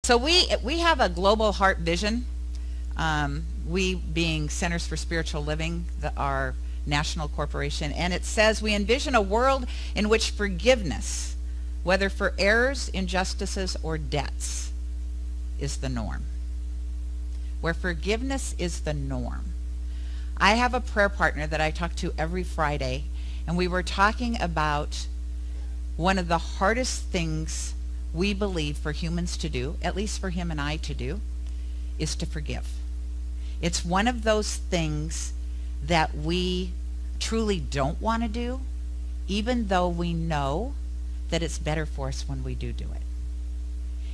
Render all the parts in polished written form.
So we have a global heart vision. We being Centers for Spiritual Living, our national corporation, and it says we envision a world in which forgiveness, whether for errors, injustices, or debts, is the norm. Where forgiveness is the norm. I have a prayer partner that I talk to every Friday, and we were talking about one of the hardest things we believe for humans to do, at least for him and I to do, is to forgive. It's one of those things that we truly don't want to do, even though we know that it's better for us when we do it.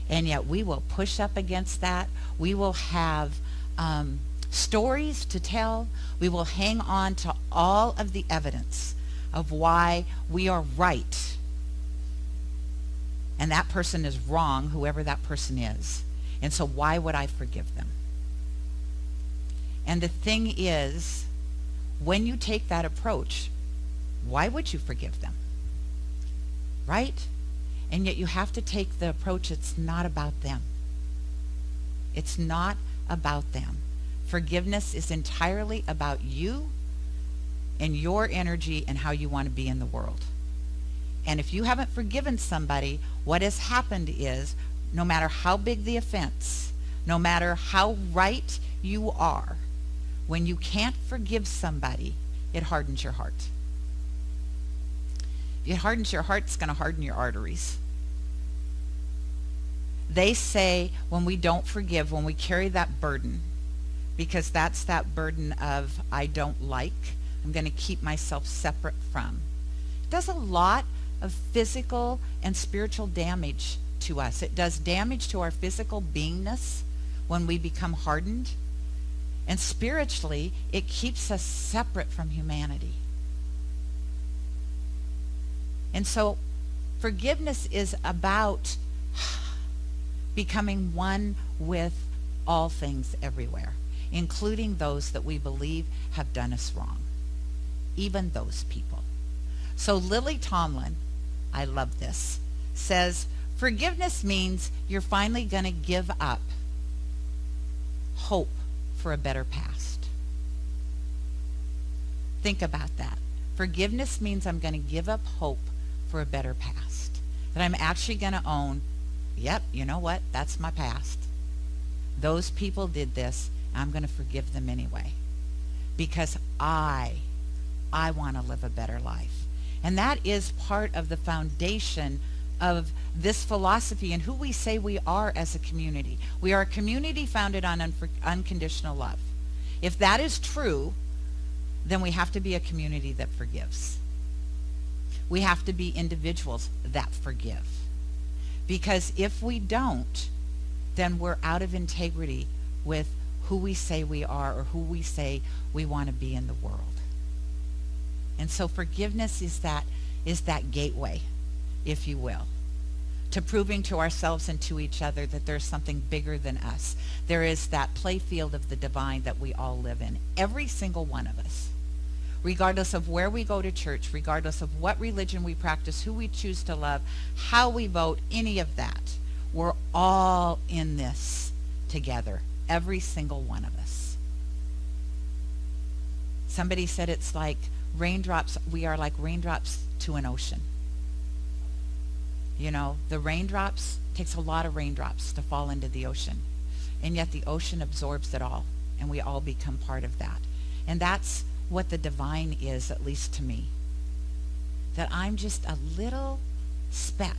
And yet we will push up against that. We will have stories to tell. We will hang on to all of the evidence of why we are right and that person is wrong, whoever that person is. And so why would I forgive them? And the thing is, when you take that approach, why would you forgive them? Right? And yet you have to take the approach, it's not about them. It's not about them. Forgiveness is entirely about you and your energy and how you want to be in the world. And if you haven't forgiven somebody, what has happened is, no matter how big the offense, no matter how right you are, when you can't forgive somebody, it hardens your heart. If it hardens your heart, it's going to harden your arteries. They say when we don't forgive, when we carry that burden, because that's that burden of I don't like, I'm going to keep myself separate from. It does a lot of physical and spiritual damage to us. It does damage to our physical beingness when we become hardened. And spiritually, it keeps us separate from humanity. And so forgiveness is about becoming one with all things everywhere, including those that we believe have done us wrong, even those people. So Lily Tomlin, I love this, says forgiveness means you're finally going to give up hope for a better past. Think about that. Forgiveness means I'm going to give up hope for a better past. That I'm actually going to own, yep, you know what? That's my past. Those people did this. I'm going to forgive them anyway. Because I want to live a better life. And that is part of the foundation of this philosophy and who we say we are as a community. We are a community founded on unconditional love. If that is true, then we have to be a community that forgives. We have to be individuals that forgive. Because if we don't, then we're out of integrity with who we say we are or who we say we want to be in the world. And so forgiveness is that gateway, if you will, to proving to ourselves and to each other that there's something bigger than us. There is that playfield of the divine that we all live in, every single one of us. Regardless of where we go to church, regardless of what religion we practice, who we choose to love, how we vote, any of that, we're all in this together, every single one of us. Somebody said it's like raindrops, we are like raindrops to an ocean. You know, the raindrops, takes a lot of raindrops to fall into the ocean. And yet the ocean absorbs it all, and we all become part of that. And that's what the divine is, at least to me. That I'm just a little speck.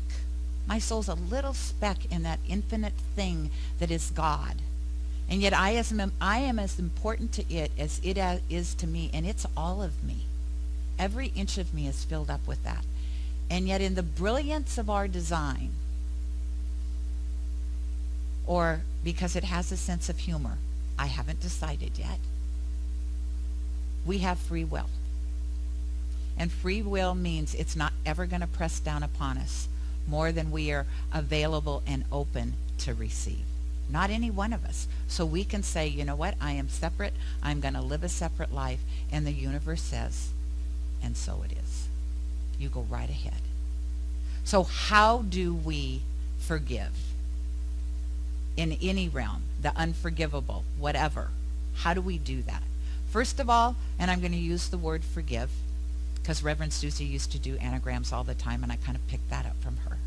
My soul's a little speck in that infinite thing that is God. And yet I am as important to it as it is to me, and it's all of me. Every inch of me is filled up with that. And yet in the brilliance of our design, or because it has a sense of humor, I haven't decided yet, we have free will. And free will means it's not ever going to press down upon us more than we are available and open to receive. Not any one of us. So we can say, you know what, I am separate, I'm going to live a separate life, and the universe says, and so it is. You go right ahead. So how do we forgive? in any realm, the unforgivable, whatever. How do we do that? First of all, and I'm going to use the word forgive, because Reverend Susie used to do anagrams all the time, and I kind of picked that up from her.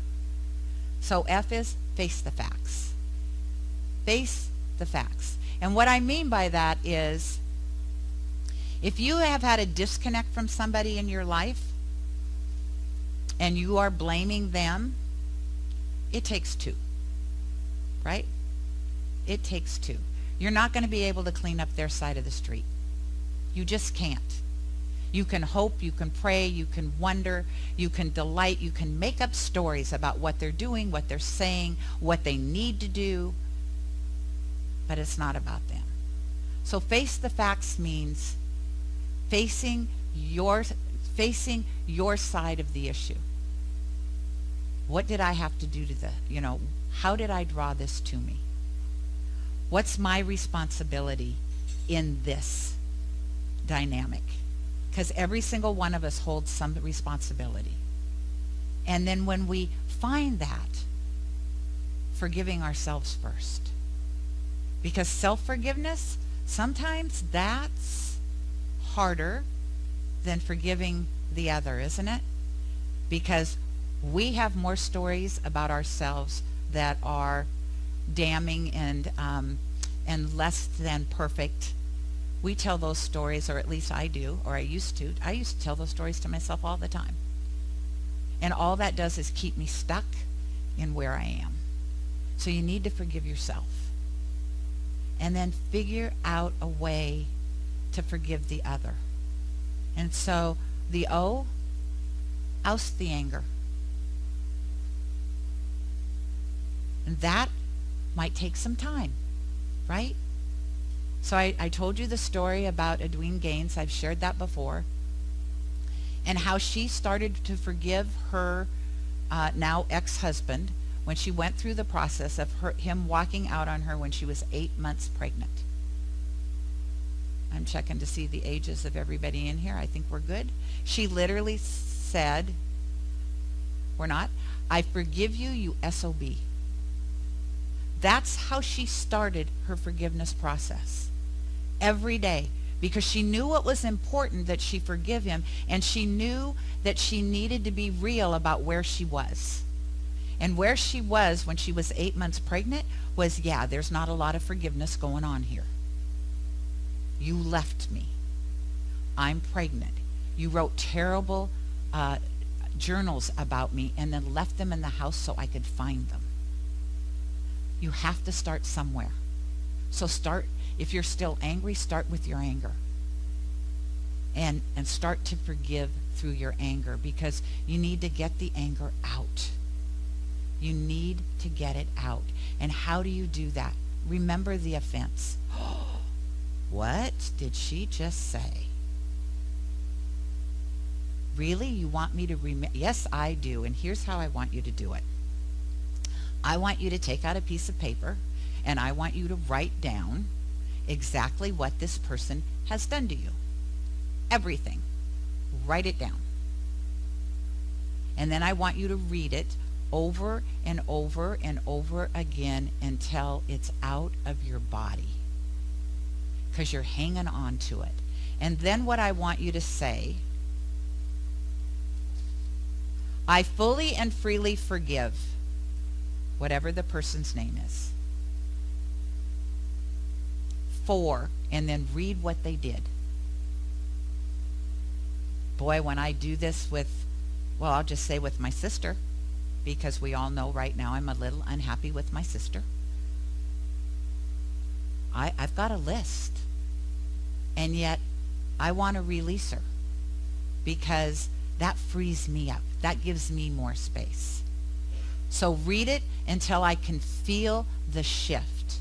So F is face the facts. Face the facts. And what I mean by that is, if you have had a disconnect from somebody in your life, and you are blaming them, it takes two, right? It takes two. You're not going to be able to clean up their side of the street. You just can't. You can hope, you can pray, you can wonder, you can delight, you can make up stories about what they're doing, what they're saying, what they need to do, but it's not about them. So face the facts means facing your side of the issue. What did I have to do to how did I draw this to me? What's my responsibility in this dynamic? Because every single one of us holds some responsibility. And then when we find that, forgiving ourselves first. Because self-forgiveness, sometimes that's harder than forgiving the other, isn't it? Because we have more stories about ourselves that are damning and less than perfect. We tell those stories, or at least I do, or I used to tell those stories to myself all the time. And all that does is keep me stuck in where I am. So you need to forgive yourself. And then figure out a way to forgive the other. And so the O, oust the anger. And that might take some time, right? So I told you the story about Edwene Gaines. I've shared that before. And how she started to forgive her now ex-husband when she went through the process of him walking out on her when she was 8 months pregnant. I'm checking to see the ages of everybody in here. I think we're good. She literally said, we're not, I forgive you, you SOB. That's how she started her forgiveness process. Every day. Because she knew what was important, that she forgive him, and she knew that she needed to be real about where she was. And where she was when she was 8 months pregnant was, yeah, there's not a lot of forgiveness going on here. You left me. I'm pregnant. You wrote terrible journals about me and then left them in the house so I could find them. You have to start somewhere. So start, if you're still angry, start with your anger. And start to forgive through your anger, because you need to get the anger out. You need to get it out. And how do you do that? Remember the offense. What did she just say? Really? You want me to remember? Yes, I do. And here's how I want you to do it. I want you to take out a piece of paper, and I want you to write down exactly what this person has done to you. Everything. Write it down. And then I want you to read it over and over and over again until it's out of your body, because you're hanging on to it. And then what I want you to say, I fully and freely forgive whatever the person's name is, for, and then read what they did. Boy, when I do this with, well, I'll just say with my sister, because we all know right now I'm a little unhappy with my sister. I've got a list, and yet I want to release her, because that frees me up. That gives me more space. So read it until I can feel the shift.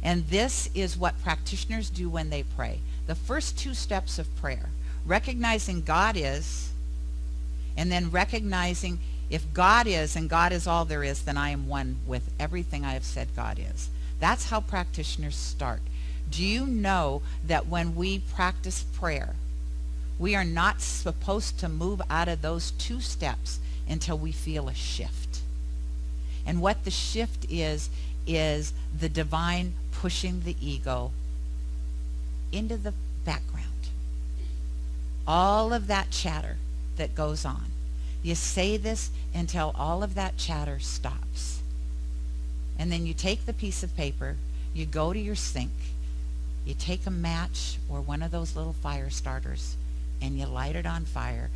And this is what practitioners do when they pray. The first two steps of prayer: recognizing God is, and then recognizing if God is, and God is all there is, then I am one with everything I have said God is. That's how practitioners start. Do you know that when we practice prayer, we are not supposed to move out of those two steps until we feel a shift? And what the shift is is the divine pushing the ego into the background. All of that chatter that goes on. You say this until all of that chatter stops. And then you take the piece of paper, you go to your sink, you take a match or one of those little fire starters, and you light it on fire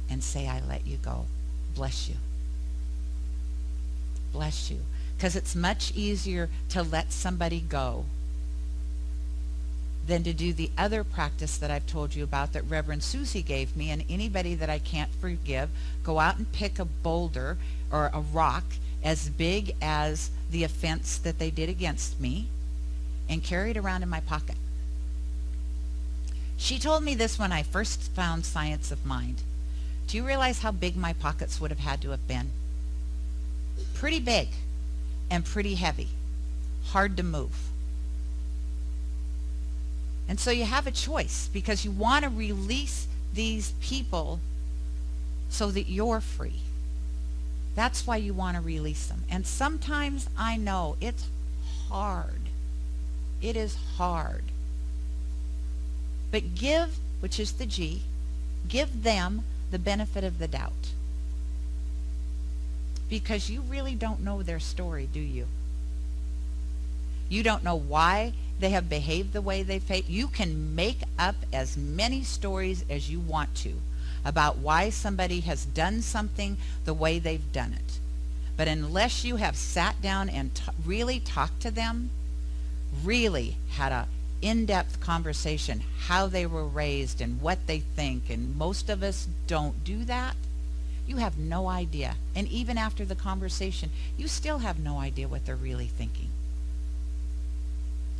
and say, I let you go. Bless you. Bless you. Because it's much easier to let somebody go than to do the other practice that I've told you about that Reverend Susie gave me. And anybody that I can't forgive, go out and pick a boulder or a rock as big as the offense that they did against me and carry it around in my pocket. She told me this when I first found Science of Mind. Do you realize how big my pockets would have had to have been? Pretty big and pretty heavy, hard to move. And so you have a choice, because you want to release these people so that you're free. That's why you want to release them. And sometimes I know it's hard. It is hard. But give, which is the G, give them the benefit of the doubt. Because you really don't know their story, do you? You don't know why they have behaved the way they've behaved. You can make up as many stories as you want to about why somebody has done something the way they've done it. But unless you have sat down and really talked to them, really had a in-depth conversation, how they were raised and what they think, and most of us don't do that, you have no idea. And even after the conversation, you still have no idea what they're really thinking.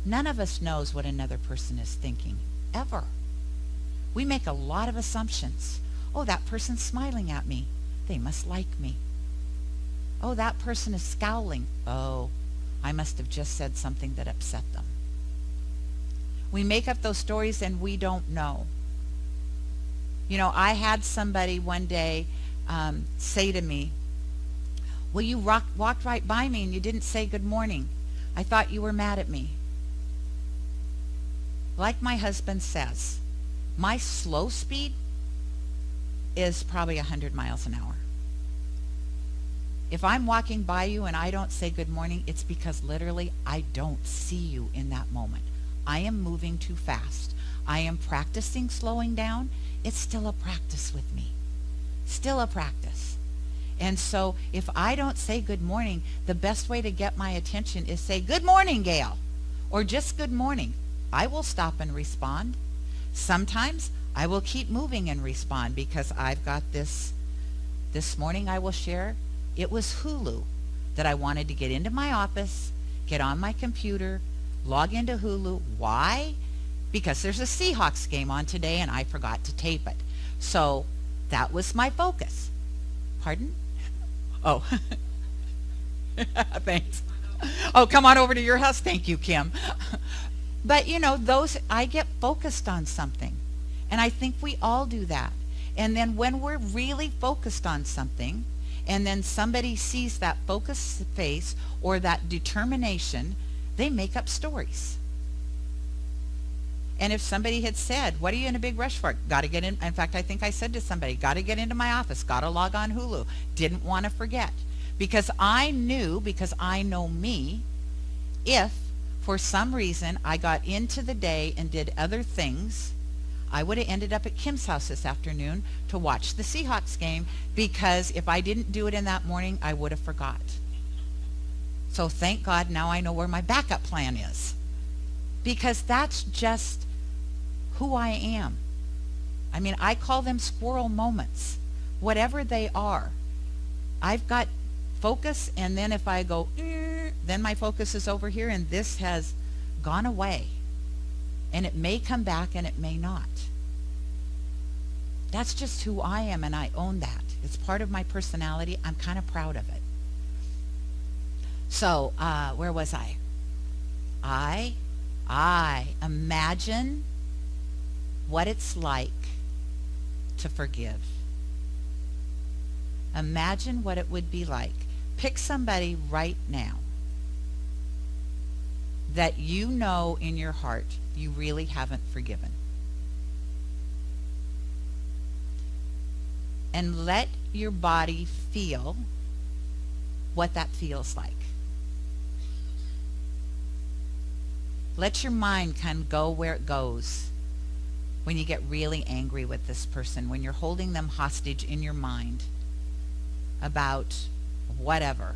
None of us knows what another person is thinking, ever. We make a lot of assumptions. Oh, that person's smiling at me. They must like me. Oh, that person is scowling. Oh, I must have just said something that upset them. We make up those stories and we don't know. You know, I had somebody one day say to me, well, you walked right by me and you didn't say good morning. I thought you were mad at me. Like my husband says, my slow speed is probably 100 miles an hour. If I'm walking by you and I don't say good morning, it's because literally I don't see you in that moment. I am moving too fast. I am practicing slowing down. It's still a practice with me. Still a practice. And so if I don't say good morning, the best way to get my attention is say, good morning, Gayle, or just good morning. I will stop and respond. Sometimes I will keep moving and respond because I've got this morning I will share. It was Hulu that I wanted to get into my office, get on my computer, log into Hulu. Why? Because there's a Seahawks game on today and I forgot to tape it. So that was my focus. Pardon? Oh. Thanks. Oh, come on over to your house. Thank you, Kim. But you know, I get focused on something. And I think we all do that. And then when we're really focused on something, and then somebody sees that focused face or that determination, they make up stories. And if somebody had said, what are you in a big rush for? Got to get in. In fact, I think I said to somebody, got to get into my office, got to log on Hulu. Didn't want to forget. Because I knew, because I know me, if for some reason I got into the day and did other things, I would have ended up at Kim's house this afternoon to watch the Seahawks game, because if I didn't do it in that morning, I would have forgot. So thank God now I know where my backup plan is, because that's just who I am. I mean, I call them squirrel moments, whatever they are. I've got focus, and then if I go, then my focus is over here, and this has gone away. And it may come back and it may not. That's just who I am, and I own that. It's part of my personality. I'm kind of proud of it. So, where was I? I imagine what it's like to forgive. Imagine what it would be like. Pick somebody right now that you know in your heart you really haven't forgiven. And let your body feel what that feels like. Let your mind kind of go where it goes when you get really angry with this person, when you're holding them hostage in your mind about whatever,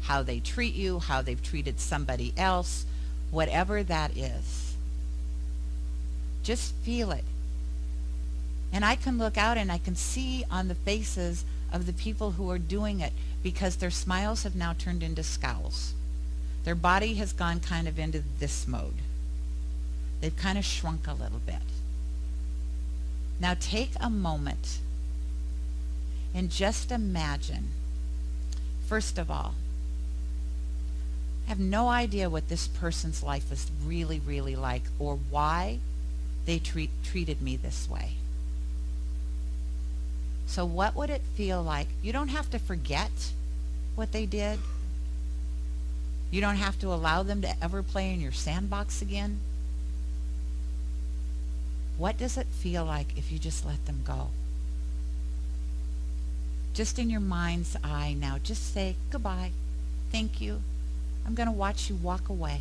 how they treat you, how they've treated somebody else, whatever that is. Just feel it. And I can look out and I can see on the faces of the people who are doing it, because their smiles have now turned into scowls. Their body has gone kind of into this mode. They've kind of shrunk a little bit. Now take a moment and just imagine, first of all, I have no idea what this person's life is really, really like, or why they treated me this way. So what would it feel like? You don't have to forget what they did. You don't have to allow them to ever play in your sandbox again. What does it feel like if you just let them go? Just in your mind's eye now, just say goodbye, thank you. I'm going to watch you walk away.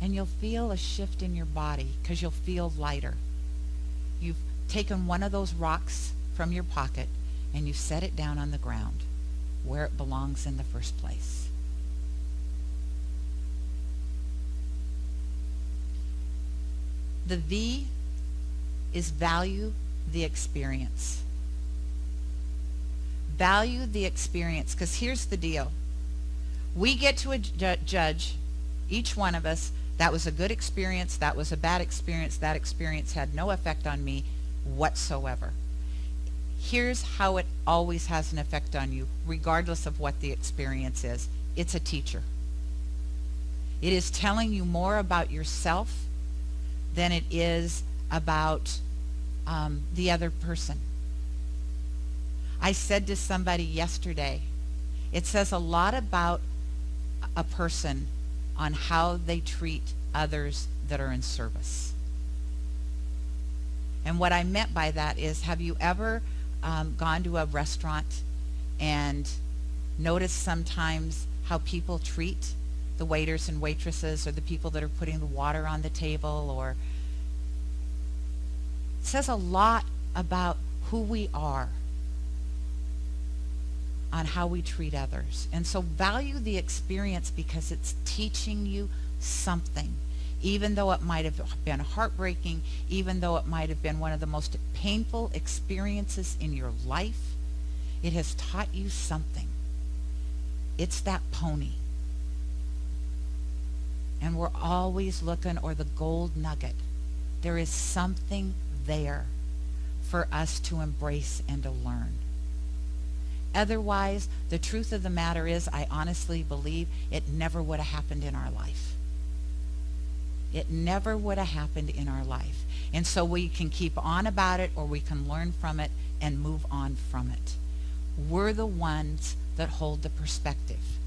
And you'll feel a shift in your body because you'll feel lighter. You've taken one of those rocks from your pocket and you set it down on the ground where it belongs in the first place. The V is value the experience. Value the experience, because here's the deal. We get to judge, each one of us, that was a good experience, that was a bad experience, that experience had no effect on me whatsoever. Here's how it always has an effect on you, regardless of what the experience is. It's a teacher. It is telling you more about yourself than it is about the other person. I said to somebody yesterday, it says a lot about a person on how they treat others that are in service. And what I meant by that is, have you ever gone to a restaurant and noticed sometimes how people treat the waiters and waitresses, or the people that are putting the water on the table? Or it says a lot about who we are on how we treat others. And so value the experience, because it's teaching you something. Even though it might have been heartbreaking, even though it might have been one of the most painful experiences in your life, it has taught you something. It's that pony. And we're always looking, or the gold nugget. There is something there for us to embrace and to learn. Otherwise, the truth of the matter is, I honestly believe it never would have happened in our life. It never would have happened in our life. And so we can keep on about it, or we can learn from it and move on from it. We're the ones that hold the perspective.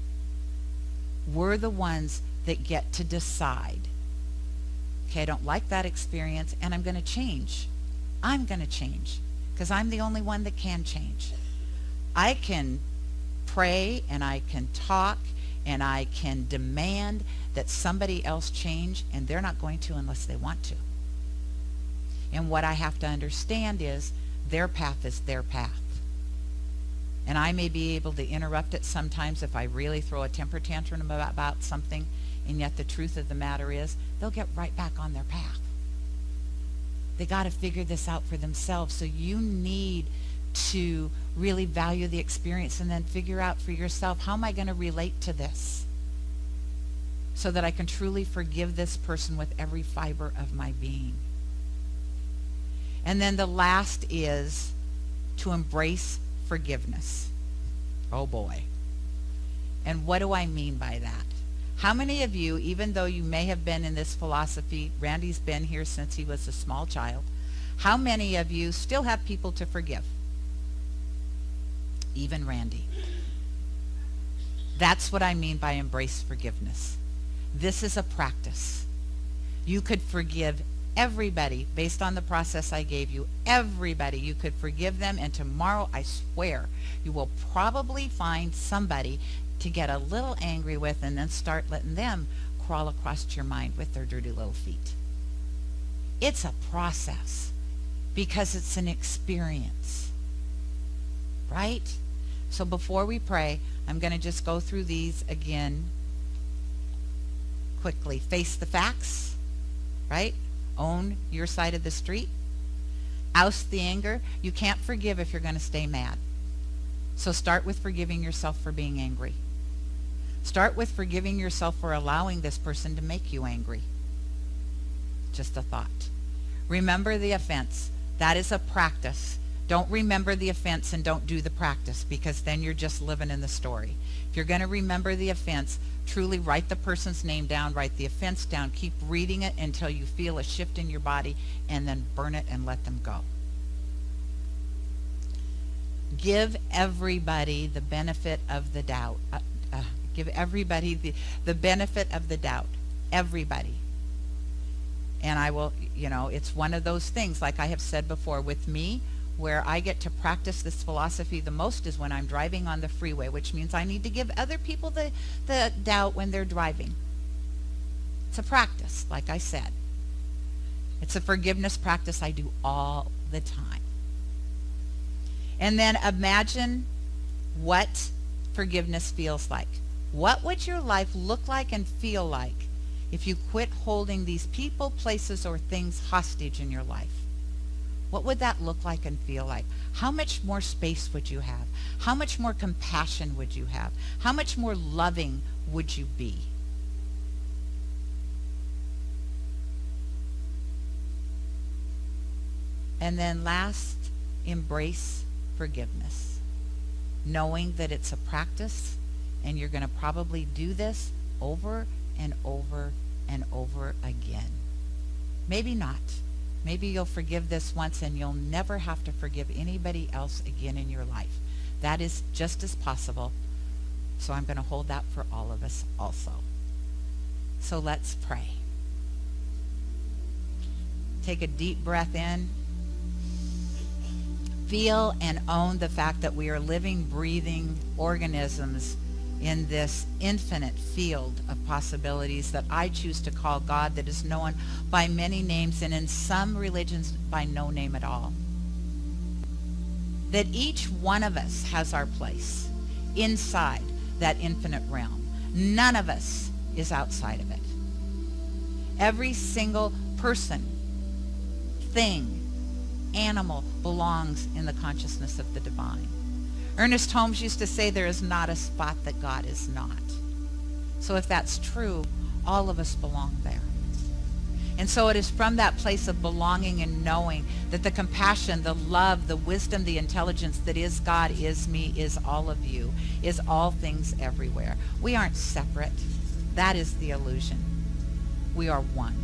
We're the ones that get to decide, okay, I don't like that experience, and I'm going to change. I'm going to change, because I'm the only one that can change. I can pray, and I can talk, and I can demand that somebody else change, and they're not going to unless they want to. And what I have to understand is their path is their path. And I may be able to interrupt it sometimes if I really throw a temper tantrum about something, and yet the truth of the matter is they'll get right back on their path. They got to figure this out for themselves. So you need to really value the experience and then figure out for yourself, how am I going to relate to this so that I can truly forgive this person with every fiber of my being. And then the last is to embrace forgiveness. Oh boy. And what do I mean by that? How many of you, even though you may have been in this philosophy, Randy's been here since he was a small child, how many of you still have people to forgive? Even Randy. That's what I mean by embrace forgiveness. This is a practice. You could forgive everybody based on the process I gave you. Everybody. You could forgive them, and tomorrow, I swear, you will probably find somebody to get a little angry with and then start letting them crawl across your mind with their dirty little feet. It's a process because it's an experience, right? So before we pray, I'm going to just go through these again quickly. Face the facts, right? Own your side of the street. Oust the anger. You can't forgive if you're going to stay mad. So start with forgiving yourself for being angry. Start with forgiving yourself for allowing this person to make you angry. Just a thought. Remember the offense. That is a practice. Don't remember the offense and don't do the practice, because then you're just living in the story. If you're going to remember the offense, truly write the person's name down, write the offense down, keep reading it until you feel a shift in your body, and then burn it and let them go. Give everybody the benefit of the doubt. Give everybody the benefit of the doubt. Everybody. And I will, it's one of those things, like I have said before, with me, where I get to practice this philosophy the most is when I'm driving on the freeway, which means I need to give other people the doubt when they're driving. It's a practice, like I said. It's a forgiveness practice I do all the time. And then imagine what forgiveness feels like. What would your life look like and feel like if you quit holding these people, places, or things hostage in your life? What would that look like and feel like? How much more space would you have? How much more compassion would you have? How much more loving would you be? And then last, embrace forgiveness, knowing that it's a practice and you're going to probably do this over and over and over again. Maybe not. Maybe you'll forgive this once and you'll never have to forgive anybody else again in your life. That is just as possible. So I'm going to hold that for all of us also. So let's pray. Take a deep breath in. Feel and own the fact that we are living, breathing organisms in this infinite field of possibilities that I choose to call God, that is known by many names and in some religions by no name at all. That each one of us has our place inside that infinite realm. None of us is outside of it. Every single person, thing, animal belongs in the consciousness of the divine. Ernest Holmes used to say there is not a spot that God is not. So if that's true, all of us belong there. And so it is from that place of belonging and knowing that the compassion, the love, the wisdom, the intelligence that is God, is me, is all of you, is all things everywhere. We aren't separate. That is the illusion. We are one.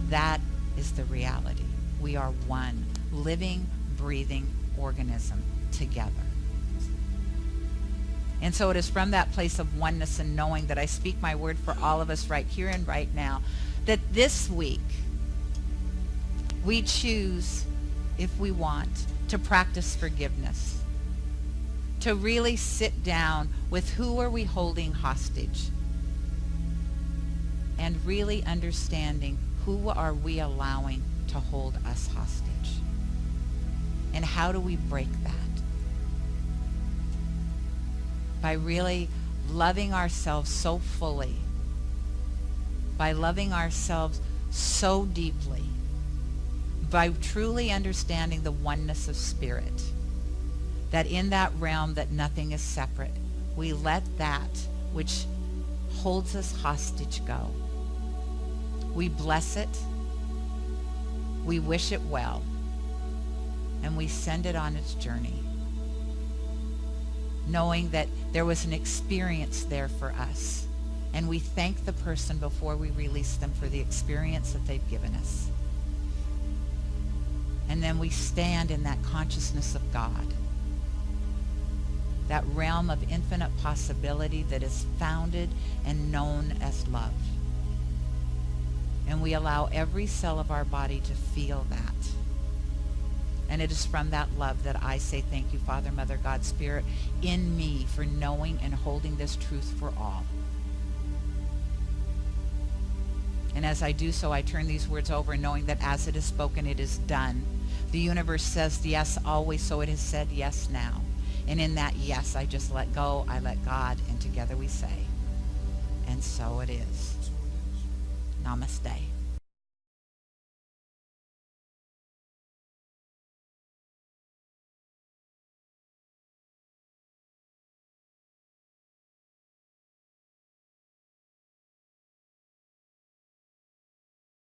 That is the reality. We are one living, breathing organism together. And so it is from that place of oneness and knowing that I speak my word for all of us right here and right now, that this week we choose, if we want, to practice forgiveness, to really sit down with who are we holding hostage, and really understanding who are we allowing to hold us hostage, and how do we break that? By really loving ourselves so fully, by loving ourselves so deeply, by truly understanding the oneness of spirit, that in that realm that nothing is separate, we let that which holds us hostage go. We bless it, we wish it well, and we send it on its journey, knowing that there was an experience there for us. And we thank the person before we release them for the experience that they've given us. And then we stand in that consciousness of God. that realm of infinite possibility that is founded and known as love. And we allow every cell of our body to feel that. And it is from that love that I say thank you, Father, Mother, God, Spirit, in me for knowing and holding this truth for all. And as I do so, I turn these words over, knowing that as it is spoken, it is done. The universe says yes always, so it has said yes now. And in that yes, I just let go, I let God, and together we say, and so it is. Namaste.